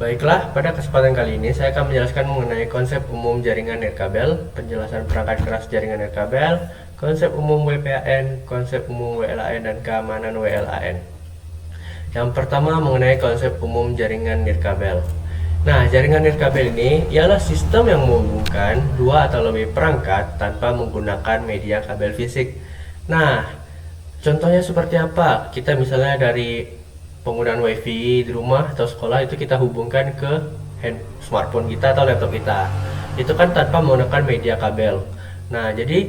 Baiklah, pada kesempatan kali ini saya akan menjelaskan mengenai konsep umum jaringan nirkabel, penjelasan perangkat keras jaringan nirkabel, konsep umum WPAN, konsep umum WLAN, dan keamanan WLAN. Yang pertama mengenai konsep umum jaringan nirkabel. Nah, jaringan nirkabel ini ialah sistem yang menghubungkan dua atau lebih perangkat tanpa menggunakan media kabel fisik. Nah, contohnya seperti apa? Kita misalnya dari penggunaan wifi di rumah atau sekolah itu kita hubungkan ke smartphone kita atau laptop kita. Itu kan tanpa menggunakan media kabel. Nah, jadi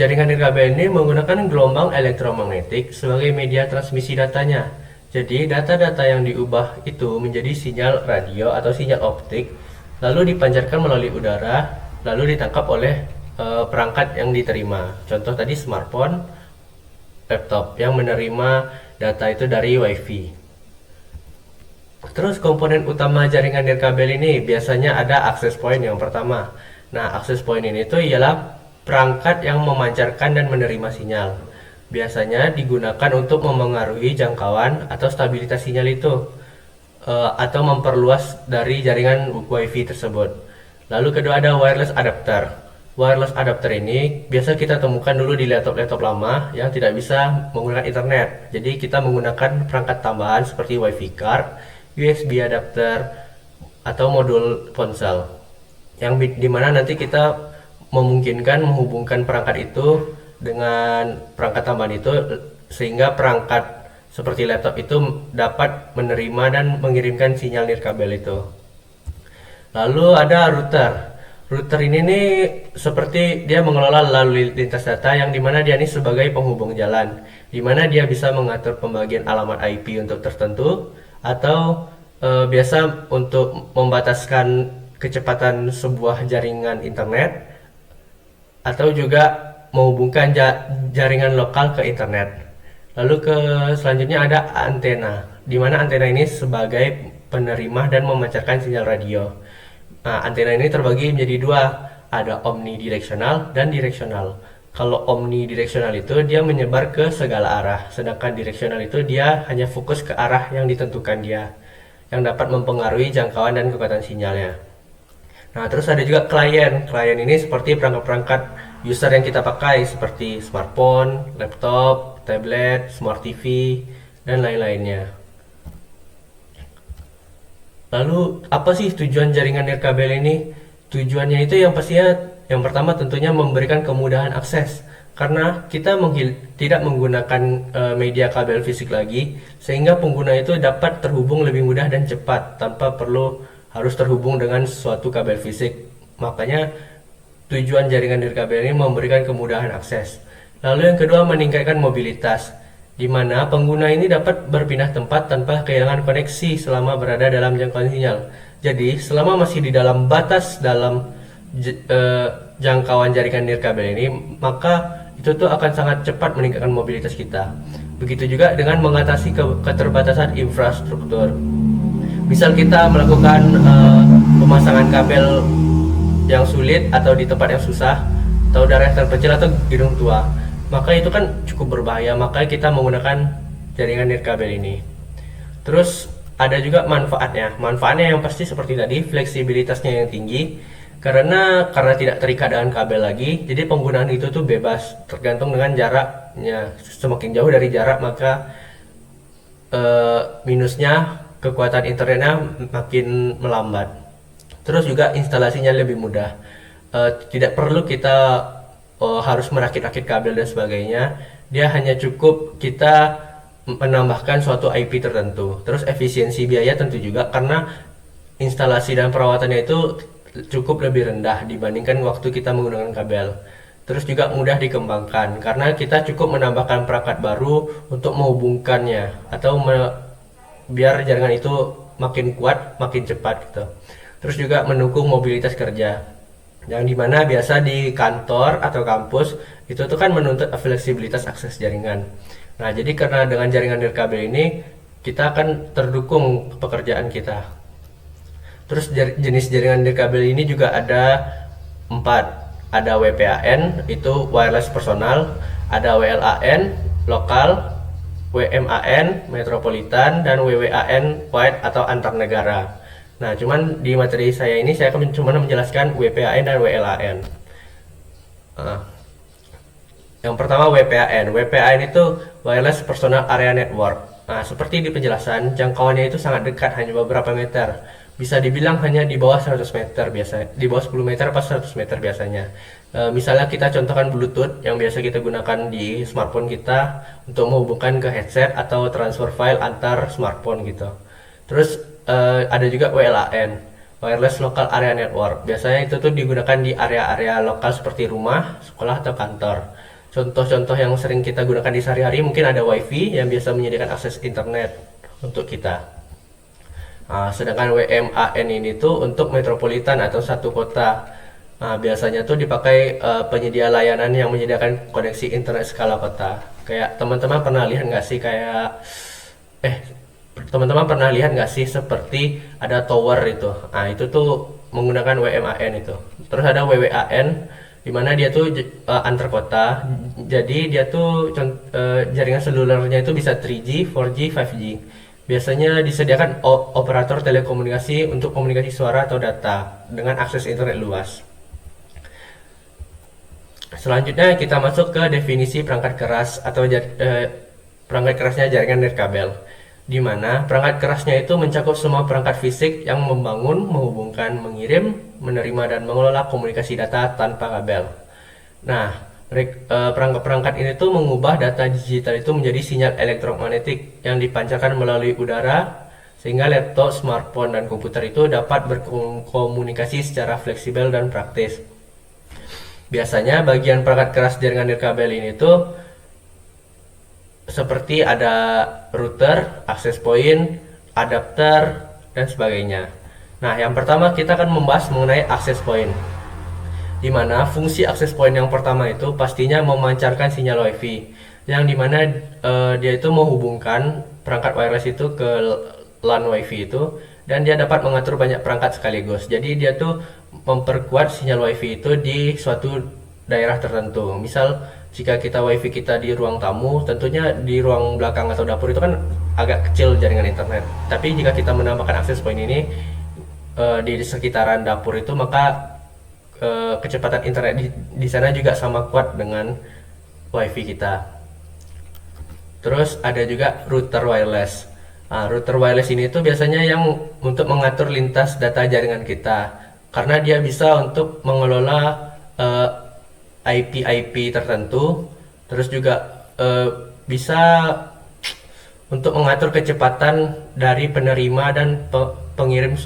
jaringan nirkabel ini menggunakan gelombang elektromagnetik sebagai media transmisi datanya. Jadi data-data yang diubah itu menjadi sinyal radio atau sinyal optik, lalu dipancarkan melalui udara, lalu ditangkap oleh perangkat yang diterima. Contoh tadi smartphone, laptop yang menerima data itu dari wifi. Terus komponen utama jaringan nirkabel ini biasanya ada access point yang pertama. Nah, access point ini tuh ialah perangkat yang memancarkan dan menerima sinyal. Biasanya digunakan untuk memengaruhi jangkauan atau stabilitas sinyal itu, atau memperluas dari jaringan wifi tersebut. Lalu kedua ada wireless adapter. Wireless adapter ini biasa kita temukan dulu di laptop-laptop lama yang tidak bisa menggunakan internet. Jadi kita menggunakan perangkat tambahan seperti wifi card, USB adapter, atau modul ponsel. Yang dimana nanti kita memungkinkan menghubungkan perangkat itu dengan perangkat tambahan itu sehingga perangkat seperti laptop itu dapat menerima dan mengirimkan sinyal nirkabel itu. Lalu ada router. Router ini nih seperti dia mengelola lalu lintas data yang dimana dia ini sebagai penghubung jalan, dimana dia bisa mengatur pembagian alamat IP untuk tertentu atau biasa untuk membataskan kecepatan sebuah jaringan internet atau juga menghubungkan jaringan lokal ke internet. Lalu selanjutnya ada antena, dimana antena ini sebagai penerima dan memancarkan sinyal radio. Nah, antena ini terbagi menjadi dua, ada omnidireksional dan direksional. Kalau omnidireksional itu dia menyebar ke segala arah, sedangkan direksional itu dia hanya fokus ke arah yang ditentukan dia, yang dapat mempengaruhi jangkauan dan kekuatan sinyalnya. Nah, terus ada juga klien. Klien ini seperti perangkat-perangkat user yang kita pakai seperti smartphone, laptop, tablet, smart TV, dan lain-lainnya. Lalu apa sih tujuan jaringan nirkabel ini? Tujuannya itu yang pastinya yang pertama tentunya memberikan kemudahan akses, karena kita tidak menggunakan media kabel fisik lagi, sehingga pengguna itu dapat terhubung lebih mudah dan cepat tanpa perlu harus terhubung dengan suatu kabel fisik. Makanya tujuan jaringan nirkabel ini memberikan kemudahan akses. Lalu yang kedua meningkatkan mobilitas, di mana pengguna ini dapat berpindah tempat tanpa kehilangan koneksi selama berada dalam jangkauan sinyal. Jadi, selama masih di dalam batas jangkauan jaringan nirkabel ini, maka itu tuh akan sangat cepat meningkatkan mobilitas kita. Begitu juga dengan mengatasi keterbatasan infrastruktur. Misal kita melakukan pemasangan kabel yang sulit atau di tempat yang susah, atau daerah terpencil atau gedung tua, maka itu kan cukup berbahaya, maka kita menggunakan jaringan nirkabel ini. Terus ada juga manfaatnya. Manfaatnya yang pasti seperti tadi, fleksibilitasnya yang tinggi, karena tidak terikat dengan kabel lagi, jadi penggunaan itu tuh bebas, tergantung dengan jaraknya. Semakin jauh dari jarak, maka minusnya kekuatan internetnya makin melambat. Terus juga instalasinya lebih mudah, tidak perlu kita harus merakit-rakit kabel dan sebagainya. Dia hanya cukup kita menambahkan suatu IP tertentu. Terus efisiensi biaya tentu juga, karena instalasi dan perawatannya itu cukup lebih rendah dibandingkan waktu kita menggunakan kabel. Terus juga mudah dikembangkan, karena kita cukup menambahkan perangkat baru untuk menghubungkannya atau biar jaringan itu makin kuat, makin cepat gitu. Terus juga mendukung mobilitas kerja, yang dimana biasa di kantor atau kampus itu tuh kan menuntut fleksibilitas akses jaringan. Nah, jadi karena dengan jaringan nirkabel ini kita akan terdukung pekerjaan kita. Terus jenis jaringan nirkabel ini juga ada 4. Ada WPAN, itu wireless personal, ada WLAN lokal, WMAN metropolitan, dan WWAN wide atau antar negara. Nah, cuman di materi saya ini saya akan cuma menjelaskan WPAN dan WLAN. Nah, yang pertama WPAN. WPAN itu Wireless Personal Area Network. Nah, seperti di penjelasan, jangkauannya itu sangat dekat, hanya beberapa meter. Bisa dibilang hanya di bawah 100 meter biasa, di bawah 10 meter pas 100 meter biasanya. Misalnya kita contohkan Bluetooth yang biasa kita gunakan di smartphone kita untuk menghubungkan ke headset atau transfer file antar smartphone gitu. Terus ada juga WLAN, Wireless Local Area Network. Biasanya itu tuh digunakan di area-area lokal seperti rumah, sekolah atau kantor. Contoh-contoh yang sering kita gunakan di sehari-hari mungkin ada WiFi yang biasa menyediakan akses internet untuk kita. Sedangkan WMAN ini tuh untuk metropolitan atau satu kota. Biasanya tuh dipakai penyedia layanan yang menyediakan koneksi internet skala kota. Kayak teman-teman pernah lihat nggak sih teman-teman pernah lihat nggak sih seperti ada tower itu? Itu tuh menggunakan WMAN itu. Terus ada WWAN di mana dia tuh antar kota. Jadi dia tuh jaringan selulernya itu bisa 3G, 4G, 5G. Biasanya disediakan operator telekomunikasi untuk komunikasi suara atau data dengan akses internet luas. Selanjutnya kita masuk ke definisi perangkat keras atau perangkat kerasnya jaringan nirkabel, di mana perangkat kerasnya itu mencakup semua perangkat fisik yang membangun, menghubungkan, mengirim, menerima, dan mengelola komunikasi data tanpa kabel. Nah, perangkat-perangkat ini tuh mengubah data digital itu menjadi sinyal elektromagnetik yang dipancarkan melalui udara, sehingga laptop, smartphone, dan komputer itu dapat berkomunikasi secara fleksibel dan praktis. Biasanya bagian perangkat keras jaringan nirkabel ini tuh seperti ada router, access point, adapter, dan sebagainya. Nah, yang pertama kita akan membahas mengenai access point, di mana fungsi access point yang pertama itu pastinya memancarkan sinyal WiFi, yang dimana dia itu menghubungkan perangkat wireless itu ke LAN WiFi itu, dan dia dapat mengatur banyak perangkat sekaligus. Jadi dia tuh memperkuat sinyal WiFi itu di suatu daerah tertentu. Misal jika kita WiFi kita di ruang tamu, tentunya di ruang belakang atau dapur itu kan agak kecil jaringan internet. Tapi jika kita menambahkan access point ini di sekitaran dapur itu, maka kecepatan internet di sana juga sama kuat dengan WiFi kita. Terus ada juga router wireless. Router wireless ini tuh biasanya yang untuk mengatur lintas data jaringan kita, karena dia bisa untuk mengelola IP tertentu, terus juga bisa untuk mengatur kecepatan dari penerima dan pengirim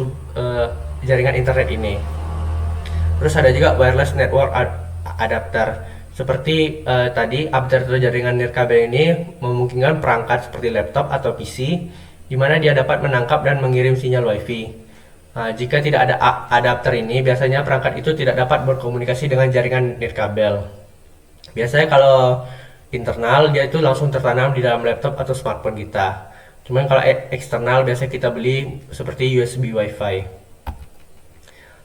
jaringan internet ini. Terus ada juga wireless network adapter. Seperti tadi, adapter jaringan nirkabel ini memungkinkan perangkat seperti laptop atau PC, di mana dia dapat menangkap dan mengirim sinyal WiFi. Jika tidak ada adapter ini, biasanya perangkat itu tidak dapat berkomunikasi dengan jaringan nirkabel. Biasanya kalau internal, dia itu langsung tertanam di dalam laptop atau smartphone kita. Cuman kalau eksternal, biasanya kita beli seperti USB WiFi.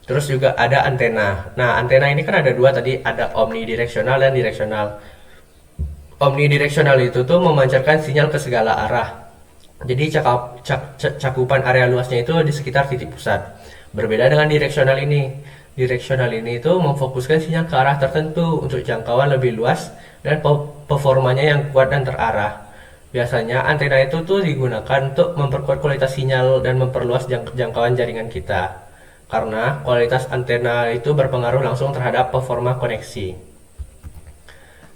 Terus juga ada antena. Nah, antena ini kan ada dua tadi, ada omnidirectional dan directional. Omnidirectional itu tuh memancarkan sinyal ke segala arah. Jadi cakupan area luasnya itu di sekitar titik pusat. Berbeda dengan direksional ini. Direksional ini itu memfokuskan sinyal ke arah tertentu untuk jangkauan lebih luas dan performanya yang kuat dan terarah. Biasanya antena itu tuh digunakan untuk memperkuat kualitas sinyal dan memperluas jangkauan jaringan kita. Karena kualitas antena itu berpengaruh langsung terhadap performa koneksi.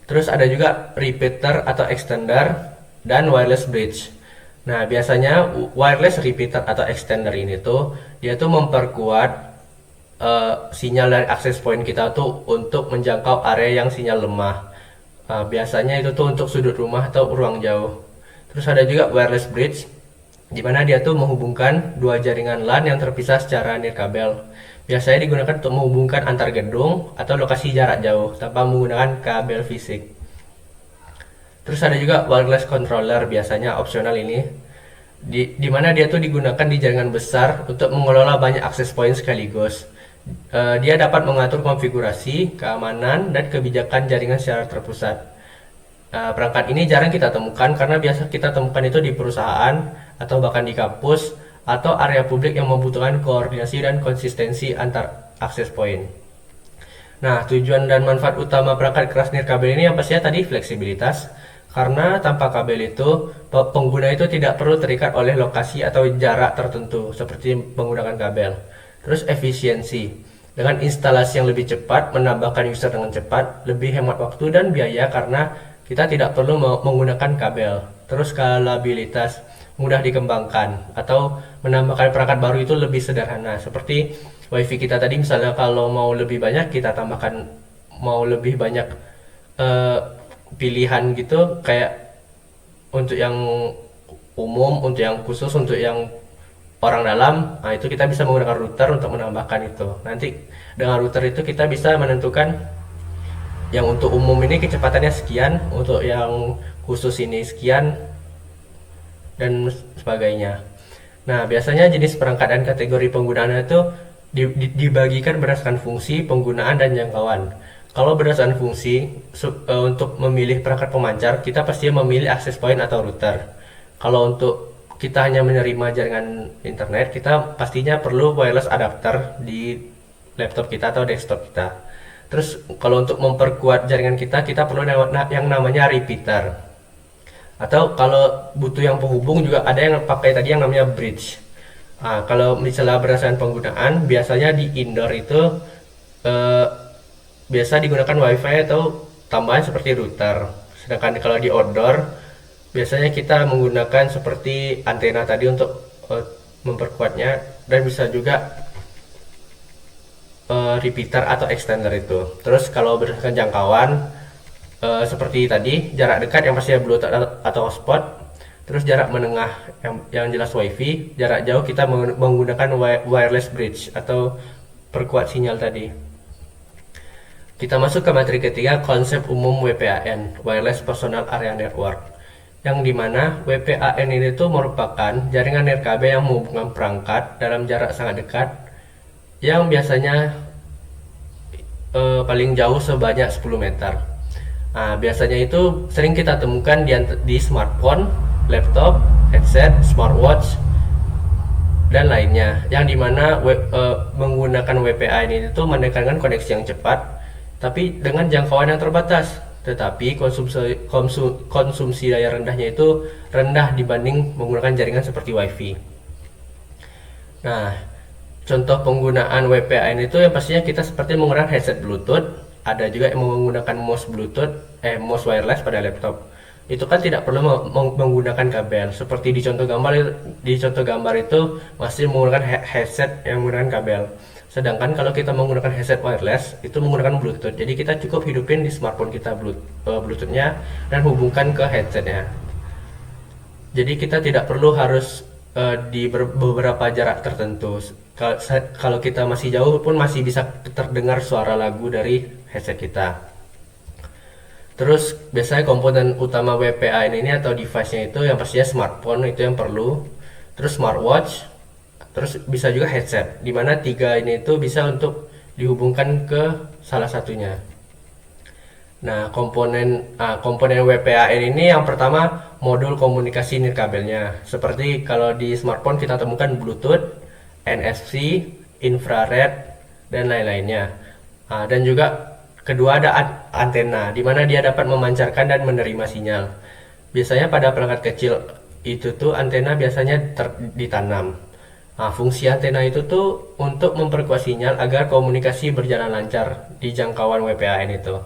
Terus ada juga repeater atau extender dan wireless bridge. Nah, biasanya wireless repeater atau extender ini tuh dia tuh memperkuat sinyal dari access point kita tuh untuk menjangkau area yang sinyal lemah. Biasanya itu tuh untuk sudut rumah atau ruang jauh. Terus ada juga wireless bridge, di mana dia tuh menghubungkan dua jaringan LAN yang terpisah secara nirkabel. Biasanya digunakan untuk menghubungkan antar gedung atau lokasi jarak jauh tanpa menggunakan kabel fisik. Terus ada juga wireless controller, biasanya opsional ini, di mana dia tuh digunakan di jaringan besar untuk mengelola banyak akses point sekaligus. Dia dapat mengatur konfigurasi, keamanan, dan kebijakan jaringan secara terpusat. Perangkat ini jarang kita temukan karena biasa kita temukan itu di perusahaan atau bahkan di kampus atau area publik yang membutuhkan koordinasi dan konsistensi antar akses point. Nah, tujuan dan manfaat utama perangkat keras nirkabel ini yang pastinya tadi fleksibilitas, karena tanpa kabel itu pengguna itu tidak perlu terikat oleh lokasi atau jarak tertentu seperti menggunakan kabel. Terus efisiensi, dengan instalasi yang lebih cepat, menambahkan user dengan cepat, lebih hemat waktu dan biaya karena kita tidak perlu menggunakan kabel. Terus skalabilitas, mudah dikembangkan atau menambahkan perangkat baru itu lebih sederhana. Seperti WiFi kita tadi, misalnya kalau mau lebih banyak kita tambahkan, mau lebih banyak pilihan gitu, kayak untuk yang umum, untuk yang khusus, untuk yang orang dalam, nah itu kita bisa menggunakan router untuk menambahkan itu. Nanti dengan router itu kita bisa menentukan yang untuk umum ini kecepatannya sekian, untuk yang khusus ini sekian, dan sebagainya. Nah, biasanya jenis perangkat dan kategori penggunaannya itu dibagikan berdasarkan fungsi, penggunaan, dan jangkauan. Kalau berdasarkan fungsi, untuk memilih perangkat pemancar, kita pasti memilih access point atau router. Kalau untuk kita hanya menerima jaringan internet, kita pastinya perlu wireless adapter di laptop kita atau desktop kita. Terus kalau untuk memperkuat jaringan kita perlu yang namanya repeater. Atau kalau butuh yang penghubung juga ada yang pakai tadi yang namanya bridge. Nah, kalau misalnya berdasarkan penggunaan, biasanya di indoor itu biasa digunakan wifi atau tambahan seperti router. Sedangkan kalau di outdoor, biasanya kita menggunakan seperti antena tadi untuk memperkuatnya, dan bisa juga repeater atau extender itu. Terus kalau berdasarkan jangkauan, seperti tadi, jarak dekat yang pastinya Bluetooth atau hotspot. Terus jarak menengah yang jelas WiFi. Jarak jauh kita menggunakan wireless bridge atau perkuat sinyal tadi. Kita masuk ke materi ketiga, konsep umum WPAN, Wireless Personal Area Network, yang dimana WPAN ini tuh merupakan jaringan nirkabel yang menghubungkan perangkat dalam jarak sangat dekat, yang biasanya paling jauh sebanyak 10 meter. Nah, biasanya itu sering kita temukan di smartphone, laptop, headset, smartwatch, dan lainnya, yang dimana menggunakan WPA ini itu menekankan koneksi yang cepat, tapi dengan jangkauan yang terbatas. Tetapi konsumsi daya rendahnya itu rendah dibanding menggunakan jaringan seperti WiFi. Nah, contoh penggunaan WPA ini itu yang pastinya kita seperti menggunakan headset Bluetooth. Ada juga yang menggunakan mouse mouse wireless pada laptop. Itu kan tidak perlu menggunakan kabel. Seperti di contoh gambar itu masih menggunakan headset yang menggunakan kabel. Sedangkan kalau kita menggunakan headset wireless itu menggunakan Bluetooth. Jadi kita cukup hidupin di smartphone kita Bluetoothnya dan hubungkan ke headsetnya. Jadi kita tidak perlu harus di beberapa jarak tertentu. Kalau kita masih jauh pun masih bisa terdengar suara lagu dari headset kita. Terus biasanya komponen utama WPAN ini atau device-nya itu yang pastinya smartphone itu yang perlu. Terus smartwatch, terus bisa juga headset, dimana tiga ini itu bisa untuk dihubungkan ke salah satunya. Nah, komponen WPAN ini yang pertama modul komunikasi nirkabelnya. Seperti kalau di smartphone kita temukan Bluetooth, NFC, infrared, dan lain-lainnya. Nah, dan juga kedua ada antena, di mana dia dapat memancarkan dan menerima sinyal. Biasanya pada perangkat kecil itu tuh antena biasanya ditanam. Nah, fungsi antena itu tuh untuk memperkuat sinyal agar komunikasi berjalan lancar di jangkauan WPAN itu.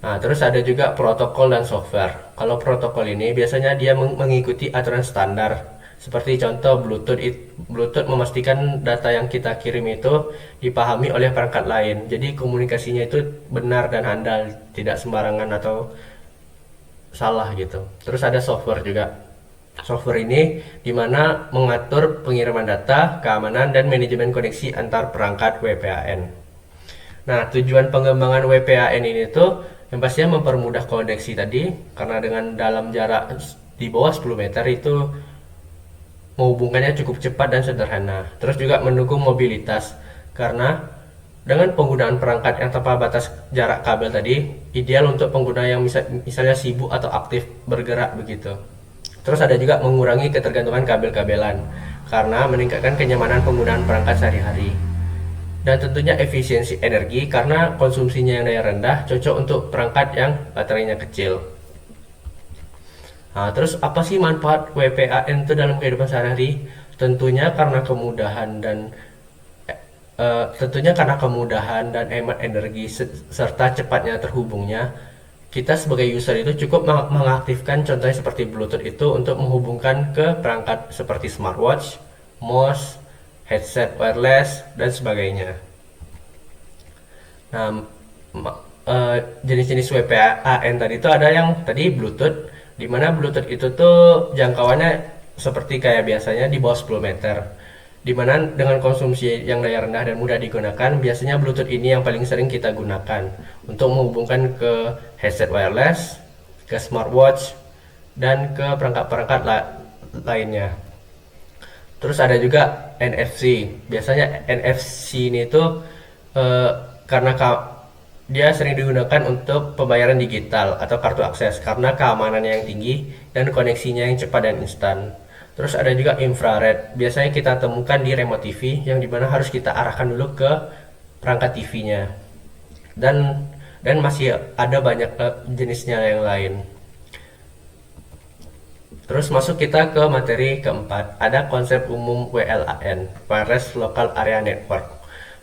Nah, terus ada juga protokol dan software. Kalau protokol ini biasanya dia mengikuti aturan standar. Seperti contoh Bluetooth memastikan data yang kita kirim itu dipahami oleh perangkat lain. Jadi komunikasinya itu benar dan handal, tidak sembarangan atau salah gitu. Terus ada software juga. Software ini dimana mengatur pengiriman data, keamanan, dan manajemen koneksi antar perangkat WPAN. Nah, tujuan pengembangan WPAN ini tuh yang pastinya mempermudah koneksi tadi, karena dengan dalam jarak di bawah 10 meter itu menghubungkannya cukup cepat dan sederhana. Terus juga mendukung mobilitas, karena dengan penggunaan perangkat yang tanpa batas jarak kabel tadi ideal untuk pengguna yang misalnya sibuk atau aktif bergerak begitu. Terus ada juga mengurangi ketergantungan kabel-kabelan karena meningkatkan kenyamanan penggunaan perangkat sehari-hari. Dan tentunya efisiensi energi karena konsumsinya yang daya rendah cocok untuk perangkat yang baterainya kecil. Nah, terus apa sih manfaat WPAN itu dalam kehidupan sehari-hari? Tentunya karena kemudahan dan tentunya karena kemudahan dan hemat energi serta cepatnya terhubungnya, kita sebagai user itu cukup mengaktifkan contohnya seperti Bluetooth itu untuk menghubungkan ke perangkat seperti smartwatch, mouse, headset wireless, dan sebagainya. Nah, jenis-jenis WPAN tadi itu ada yang tadi Bluetooth, di mana Bluetooth itu tuh jangkauannya seperti kayak biasanya di bawah 10 meter. Di mana dengan konsumsi yang daya rendah dan mudah digunakan, biasanya Bluetooth ini yang paling sering kita gunakan untuk menghubungkan ke headset wireless, ke smartwatch, dan ke perangkat-perangkat lainnya. Terus ada juga NFC. Biasanya NFC ini tuh karena dia sering digunakan untuk pembayaran digital atau kartu akses karena keamanannya yang tinggi dan koneksinya yang cepat dan instan. Terus ada juga infrared. Biasanya kita temukan di remote TV yang dimana harus kita arahkan dulu ke perangkat TV-nya. Dan masih ada banyak jenisnya yang lain. Terus masuk kita ke materi keempat. Ada konsep umum WLAN, Wireless Local Area Network.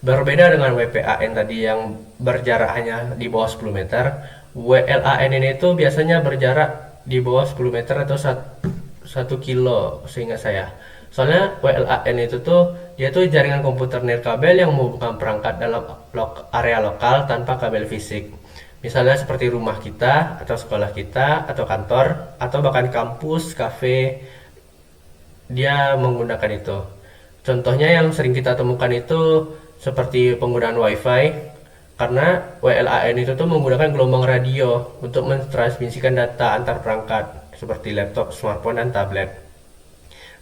Berbeda dengan WPAN tadi yang berjarak hanya di bawah 10 meter, WLAN ini tuh biasanya berjarak di bawah 10 meter atau 1 kilo seingat saya. Soalnya WLAN itu tuh dia tuh jaringan komputer nirkabel yang menghubungkan perangkat dalam area lokal tanpa kabel fisik. Misalnya seperti rumah kita, atau sekolah kita, atau kantor, atau bahkan kampus, kafe, dia menggunakan itu. Contohnya yang sering kita temukan itu seperti penggunaan WiFi, karena WLAN itu tuh menggunakan gelombang radio untuk mentransmisikan data antar perangkat, seperti laptop, smartphone, dan tablet.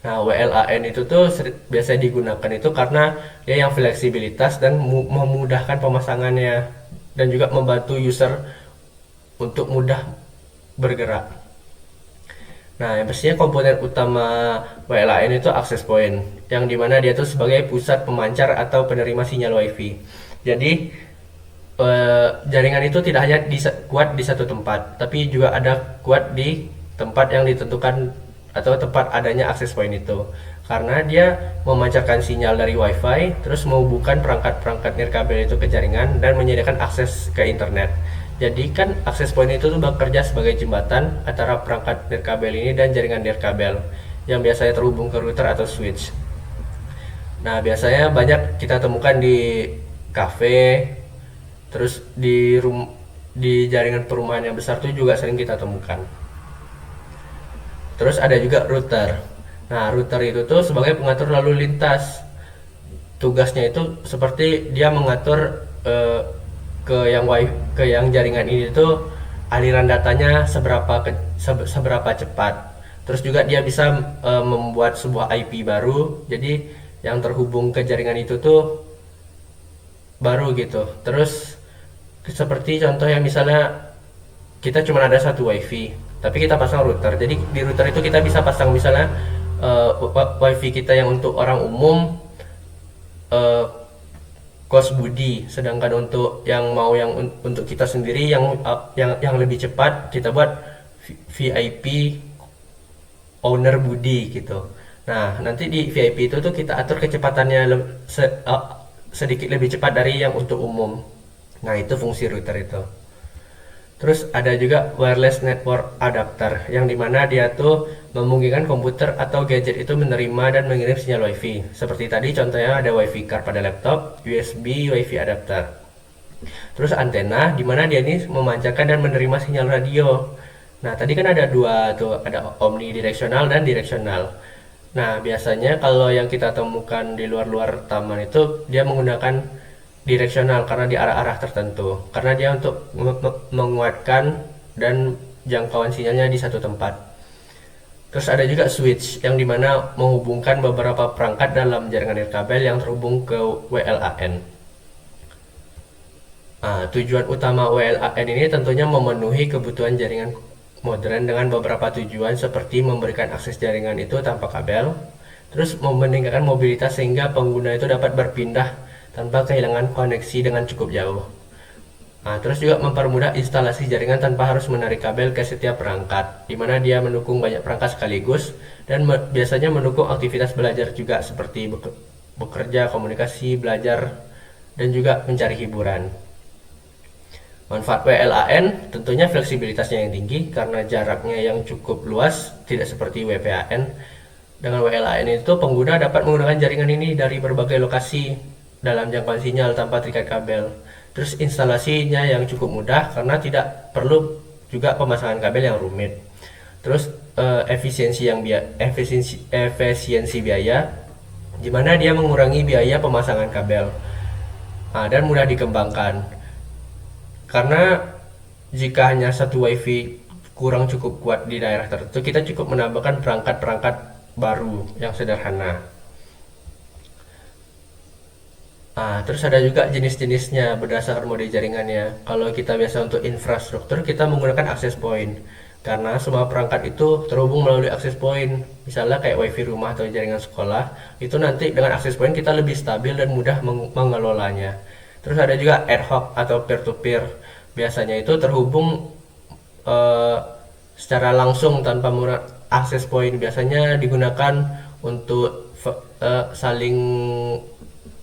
Nah, WLAN itu tuh biasa digunakan itu karena dia yang fleksibilitas dan memudahkan pemasangannya dan juga membantu user untuk mudah bergerak. Nah, yang pastinya komponen utama WLAN itu access point, yang dimana dia tuh sebagai pusat pemancar atau penerima sinyal WiFi. Jadi jaringan itu tidak hanya kuat di satu tempat, tapi juga ada kuat di tempat yang ditentukan atau tempat adanya access point itu. Karena dia memancarkan sinyal dari WiFi, terus menghubungkan perangkat-perangkat nirkabel itu ke jaringan dan menyediakan akses ke internet. Jadi kan access point itu tuh bekerja sebagai jembatan antara perangkat nirkabel ini dan jaringan nirkabel yang biasanya terhubung ke router atau switch. Nah, biasanya banyak kita temukan di kafe, terus di jaringan perumahan yang besar tuh juga sering kita temukan. Terus ada juga router. Nah, router itu tuh sebagai pengatur lalu lintas. Tugasnya itu seperti dia mengatur ke yang jaringan ini tuh aliran datanya seberapa cepat. Terus juga dia bisa membuat sebuah IP baru. Jadi yang terhubung ke jaringan itu tuh baru gitu. Terus seperti contoh yang misalnya kita cuma ada satu WiFi, tapi kita pasang router. Jadi di router itu kita bisa pasang misalnya WiFi kita yang untuk orang umum cost budi, sedangkan untuk yang untuk kita sendiri yang lebih cepat kita buat VIP owner budi gitu. Nah, nanti di VIP itu tuh kita atur kecepatannya sedikit lebih cepat dari yang untuk umum. Nah, itu fungsi router itu. Terus ada juga wireless network adapter, yang dimana dia tuh memungkinkan komputer atau gadget itu menerima dan mengirim sinyal WiFi. Seperti tadi contohnya ada WiFi card pada laptop, USB WiFi adapter. Terus antena, dimana dia ini memancarkan dan menerima sinyal radio. Nah, tadi kan ada dua tuh, ada omnidirectional dan directional. Nah, biasanya kalau yang kita temukan di luar-luar taman itu dia menggunakan direksional karena di arah-arah tertentu, karena dia untuk menguatkan dan jangkauan sinyalnya di satu tempat. Terus ada juga switch yang dimana menghubungkan beberapa perangkat dalam jaringan nirkabel yang terhubung ke WLAN. Nah, tujuan utama WLAN ini tentunya memenuhi kebutuhan jaringan modern dengan beberapa tujuan seperti memberikan akses jaringan itu tanpa kabel, terus meningkatkan mobilitas sehingga pengguna itu dapat berpindah tanpa kehilangan koneksi dengan cukup jauh. Nah, terus juga mempermudah instalasi jaringan tanpa harus menarik kabel ke setiap perangkat, di mana dia mendukung banyak perangkat sekaligus dan biasanya mendukung aktivitas belajar juga seperti bekerja, komunikasi, belajar, dan juga mencari hiburan. Manfaat WLAN tentunya fleksibilitasnya yang tinggi karena jaraknya yang cukup luas, tidak seperti WPAN. Dengan WLAN itu pengguna dapat menggunakan jaringan ini dari berbagai lokasi dalam jangkauan sinyal tanpa terikat kabel. Terus instalasinya yang cukup mudah karena tidak perlu juga pemasangan kabel yang rumit. Terus efisiensi biaya, di mana dia mengurangi biaya pemasangan kabel. Nah, dan mudah dikembangkan. Karena jika hanya satu WiFi kurang cukup kuat di daerah tertentu, kita cukup menambahkan perangkat-perangkat baru yang sederhana. Terus ada juga jenis-jenisnya berdasarkan mode jaringannya. Kalau kita biasa untuk infrastruktur, kita menggunakan access point. Karena semua perangkat itu terhubung melalui access point. Misalnya kayak wifi rumah atau jaringan sekolah, itu nanti dengan access point kita lebih stabil dan mudah mengelolanya. Terus ada juga ad hoc atau peer-to-peer. Biasanya itu terhubung eh, secara langsung tanpa menggunakan access point. Biasanya digunakan untuk saling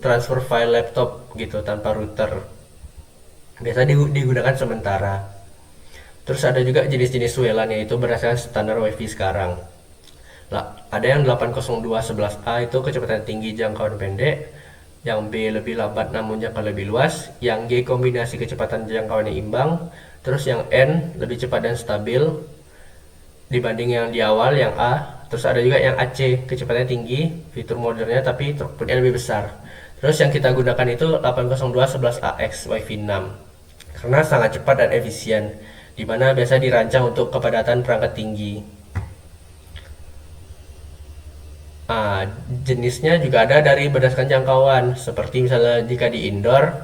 transfer file laptop gitu tanpa router. Biasa digunakan sementara. Terus ada juga jenis-jenis WLAN yaitu berdasarkan standar WiFi sekarang. Lah, ada yang 802.11a itu kecepatan tinggi jangkauan pendek, yang B lebih lambat namun jangkauan lebih luas, yang G kombinasi kecepatan jangkauan yang imbang, terus yang N lebih cepat dan stabil dibanding yang di awal yang A. Terus ada juga yang AC kecepatannya tinggi, fitur modernnya tapi throughputnya lebih besar. Terus yang kita gunakan itu 802.11ax Wi-Fi 6 karena sangat cepat dan efisien, dimana biasa dirancang untuk kepadatan perangkat tinggi. Jenisnya juga ada dari berdasarkan jangkauan, seperti misalnya jika di indoor,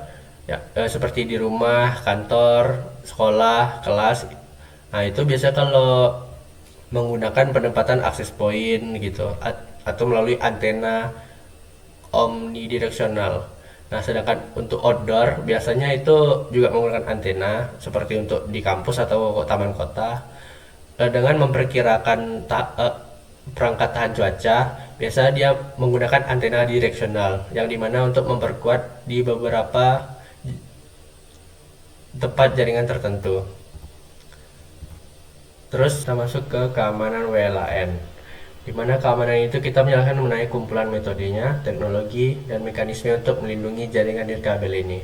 ya, seperti di rumah, kantor, sekolah, kelas. Nah itu biasa kalau menggunakan penempatan access point gitu, atau melalui antena omnidireksional. Nah, sedangkan untuk outdoor biasanya itu juga menggunakan antena seperti untuk di kampus atau taman kota dengan memperkirakan perangkat tahan cuaca. Biasa dia menggunakan antena direksional yang dimana untuk memperkuat di beberapa tempat jaringan tertentu. Terus kita masuk ke keamanan WLAN, di mana keamanan itu kita menjelaskan mengenai kumpulan metodenya, teknologi, dan mekanisme untuk melindungi jaringan nirkabel ini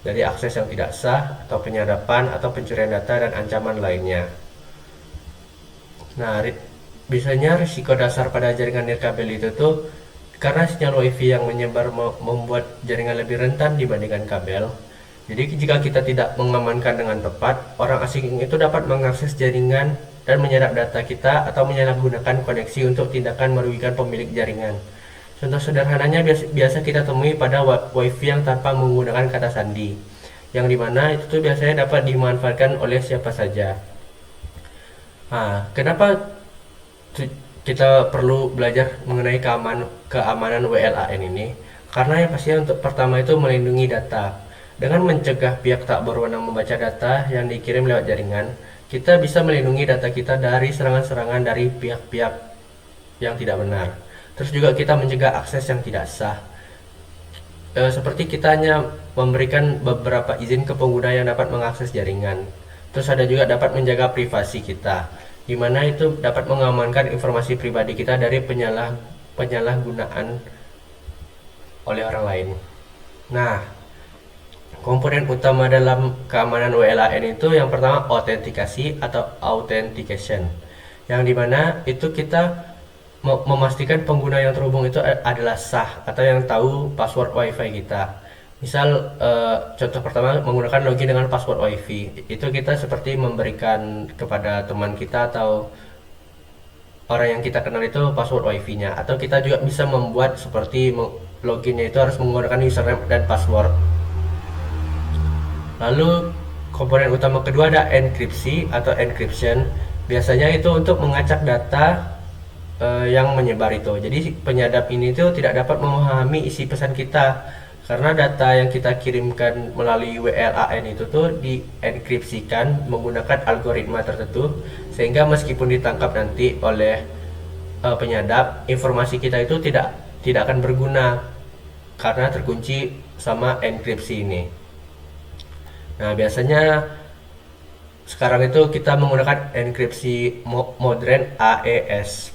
dari akses yang tidak sah, atau penyadapan, atau pencurian data, dan ancaman lainnya. Nah, biasanya risiko dasar pada jaringan nirkabel itu tuh karena sinyal WiFi yang menyebar membuat jaringan lebih rentan dibandingkan kabel. Jadi jika kita tidak mengamankan dengan tepat, orang asing itu dapat mengakses jaringan dan menyerap data kita atau menyalahgunakan koneksi untuk tindakan merugikan pemilik jaringan. Contoh sederhananya biasa kita temui pada WiFi yang tanpa menggunakan kata sandi, yang dimana itu tuh biasanya dapat dimanfaatkan oleh siapa saja. Kenapa kita perlu belajar mengenai keamanan WLAN ini? Karena yang pasti untuk pertama itu melindungi data. Dengan mencegah pihak tak berwenang membaca data yang dikirim lewat jaringan, kita bisa melindungi data kita dari serangan-serangan dari pihak-pihak yang tidak benar. Terus juga kita mencegah akses yang tidak sah. Seperti kita hanya memberikan beberapa izin ke pengguna yang dapat mengakses jaringan. Terus ada juga dapat menjaga privasi kita, di mana itu dapat mengamankan informasi pribadi kita dari penyalahgunaan oleh orang lain. Nah, komponen utama dalam keamanan WLAN itu yang pertama autentikasi atau authentication, yang dimana itu kita memastikan pengguna yang terhubung itu adalah sah atau yang tahu password WiFi kita. Misal contoh pertama menggunakan login dengan password WiFi, itu kita seperti memberikan kepada teman kita atau orang yang kita kenal itu password WiFi-nya, atau kita juga bisa membuat seperti loginnya itu harus menggunakan username dan password. Lalu komponen utama kedua ada enkripsi atau encryption. Biasanya itu untuk mengacak data yang menyebar itu. Jadi penyadap ini tuh tidak dapat memahami isi pesan kita karena data yang kita kirimkan melalui WLAN itu tuh dienkripsikan menggunakan algoritma tertentu sehingga meskipun ditangkap nanti oleh penyadap, informasi kita itu tidak akan berguna karena terkunci sama enkripsi ini. Nah, biasanya sekarang itu kita menggunakan enkripsi modern AES.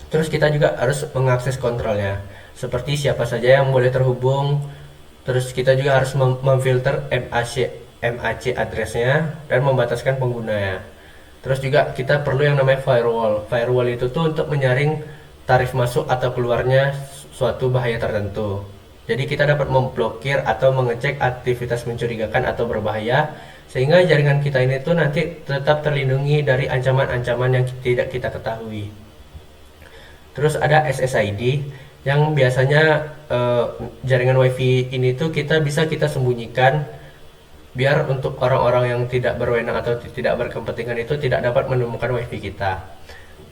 Terus kita juga harus mengakses kontrolnya, seperti siapa saja yang boleh terhubung. Terus kita juga harus memfilter MAC addressnya dan membataskan penggunanya. Terus juga kita perlu yang namanya firewall. Firewall itu tuh untuk menyaring tarif masuk atau keluarnya suatu bahaya tertentu. Jadi kita dapat memblokir atau mengecek aktivitas mencurigakan atau berbahaya sehingga jaringan kita ini tuh nanti tetap terlindungi dari ancaman-ancaman yang tidak kita ketahui. Terus ada SSID yang biasanya jaringan WiFi ini tuh kita sembunyikan biar untuk orang-orang yang tidak berwenang atau tidak berkepentingan itu tidak dapat menemukan WiFi kita.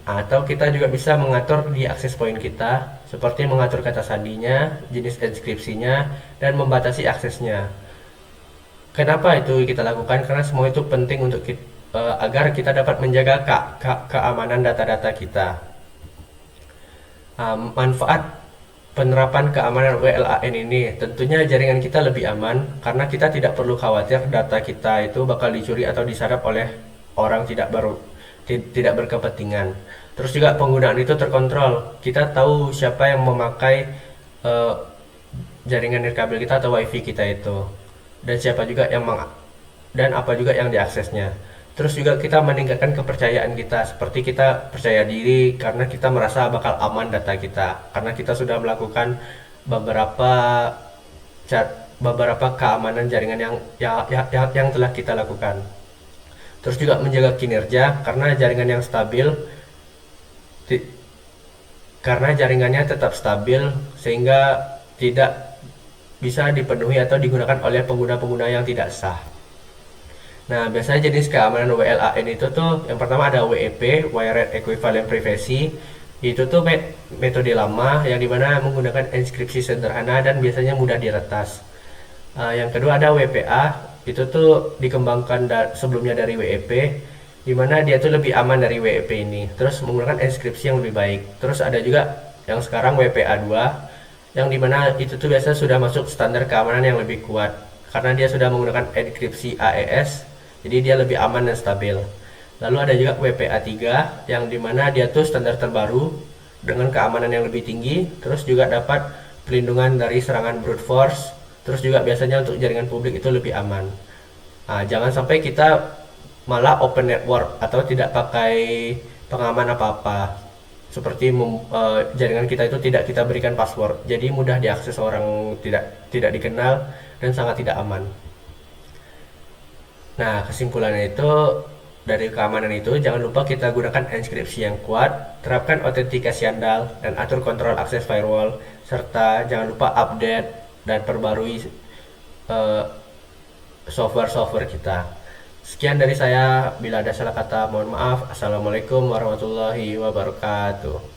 Atau kita juga bisa mengatur di akses point kita seperti mengatur kata sandinya, jenis inskripsinya, dan membatasi aksesnya. Kenapa itu kita lakukan? Karena semua itu penting untuk agar kita dapat menjaga keamanan data-data kita. Manfaat penerapan keamanan WLAN ini tentunya jaringan kita lebih aman karena kita tidak perlu khawatir data kita itu bakal dicuri atau disadap oleh orang tidak berkepentingan. Terus juga penggunaan itu terkontrol. Kita tahu siapa yang memakai jaringan nirkabel kita atau WiFi kita itu, dan siapa juga dan apa juga yang diaksesnya. Terus juga kita meningkatkan kepercayaan kita, seperti kita percaya diri karena kita merasa bakal aman data kita, karena kita sudah melakukan beberapa keamanan jaringan yang telah kita lakukan. Terus juga menjaga kinerja karena jaringannya tetap stabil sehingga tidak bisa dipenuhi atau digunakan oleh pengguna-pengguna yang tidak sah. Nah, biasanya jenis keamanan WLAN itu tuh yang pertama ada WEP, Wired Equivalent Privacy. Itu tuh metode lama yang dimana menggunakan inskripsi sederhana dan biasanya mudah diretas. Yang kedua ada WPA, itu tuh dikembangkan sebelumnya dari WEP, dimana dia tuh lebih aman dari WEP ini. Terus menggunakan inskripsi yang lebih baik. Terus ada juga yang sekarang WPA 2, yang dimana itu tuh biasa sudah masuk standar keamanan yang lebih kuat karena dia sudah menggunakan enkripsi AES. Jadi dia lebih aman dan stabil. Lalu ada juga WPA 3 yang dimana dia tuh standar terbaru dengan keamanan yang lebih tinggi. Terus juga dapat pelindungan dari serangan brute force. Terus juga biasanya untuk jaringan publik itu lebih aman. Jangan sampai kita malah open network atau tidak pakai pengaman apa-apa. Seperti jaringan kita itu tidak kita berikan password. Jadi mudah diakses orang tidak dikenal dan sangat tidak aman. Nah, kesimpulannya itu dari keamanan itu jangan lupa kita gunakan enkripsi yang kuat, terapkan autentikasi andal, dan atur kontrol akses firewall, serta jangan lupa update dan perbarui software-software kita. Sekian dari saya, bila ada salah kata mohon maaf. Assalamualaikum warahmatullahi wabarakatuh.